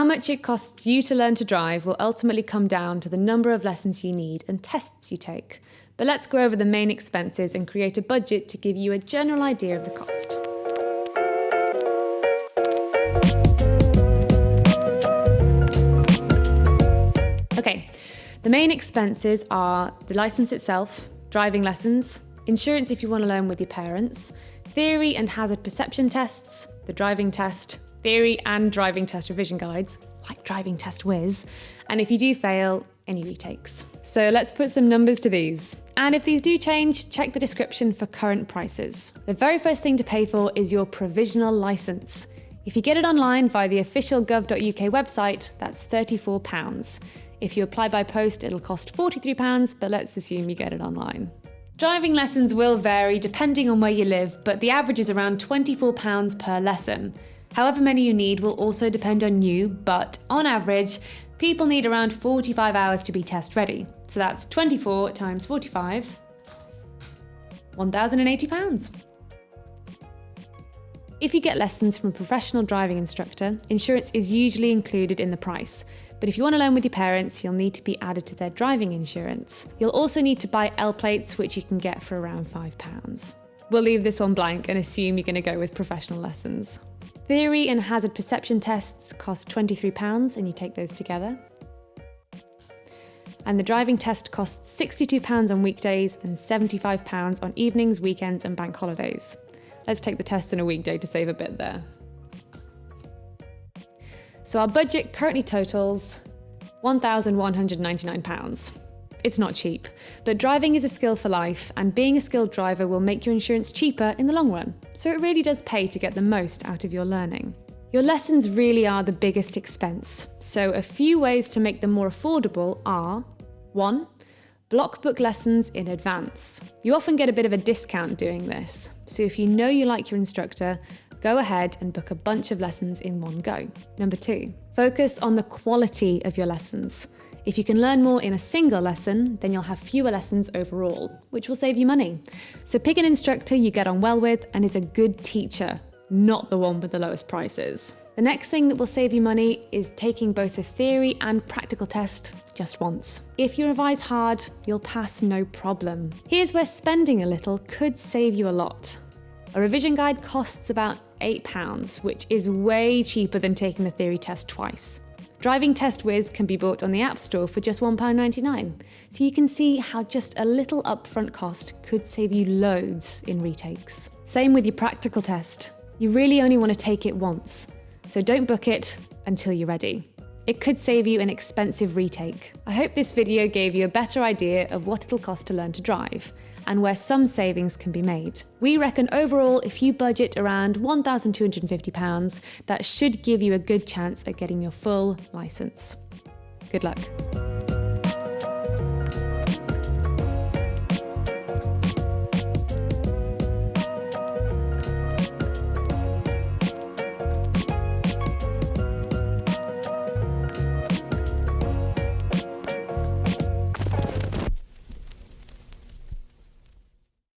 much it costs you to learn to drive will ultimately come down to the number of lessons you need and tests you take. But let's go over the main expenses and create a budget to give you a general idea of the cost. Okay, the main expenses are the license itself, driving lessons, insurance if you want to learn with your parents, theory and hazard perception tests, the driving test, theory and driving test revision guides, like Driving Test Whiz, and if you do fail, any retakes. So let's put some numbers to these. And if these do change, check the description for current prices. The very first thing to pay for is your provisional license. If you get it online via the official gov.uk website, that's £34. If you apply by post, it'll cost £43, but let's assume you get it online. Driving lessons will vary depending on where you live, but the average is around £24 per lesson. However many you need will also depend on you, but on average, people need around 45 hours to be test ready. So that's 24 times 45, £1,080. If you get lessons from a professional driving instructor, insurance is usually included in the price. But if you want to learn with your parents, you'll need to be added to their driving insurance. You'll also need to buy L plates, which you can get for around £5. We'll leave this one blank and assume you're going to go with professional lessons. Theory and hazard perception tests cost £23 and you take those together. And the driving test costs £62 on weekdays and £75 on evenings, weekends and bank holidays. Let's take the test on a weekday to save a bit there. So our budget currently totals £1,199. It's not cheap, but driving is a skill for life, and being a skilled driver will make your insurance cheaper in the long run. So it really does pay to get the most out of your learning. Your lessons really are the biggest expense, so a few ways to make them more affordable are: 1. Block book lessons in advance. You often get a bit of a discount doing this, so if you know you like your instructor, go ahead and book a bunch of lessons in one go. 2. Focus on the quality of your lessons. If you can learn more in a single lesson, then you'll have fewer lessons overall, which will save you money. So pick an instructor you get on well with and is a good teacher, not the one with the lowest prices. The next thing that will save you money is taking both the theory and practical test just once. If you revise hard, you'll pass no problem. Here's where spending a little could save you a lot. A revision guide costs about £8, which is way cheaper than taking the theory test twice. Driving Test Whiz can be bought on the App Store for just £1.99, so you can see how just a little upfront cost could save you loads in retakes. Same with your practical test. You really only want to take it once, so don't book it until you're ready. It could save you an expensive retake. I hope this video gave you a better idea of what it'll cost to learn to drive, and where some savings can be made. We reckon overall, if you budget around £1,250, that should give you a good chance at getting your full licence. Good luck.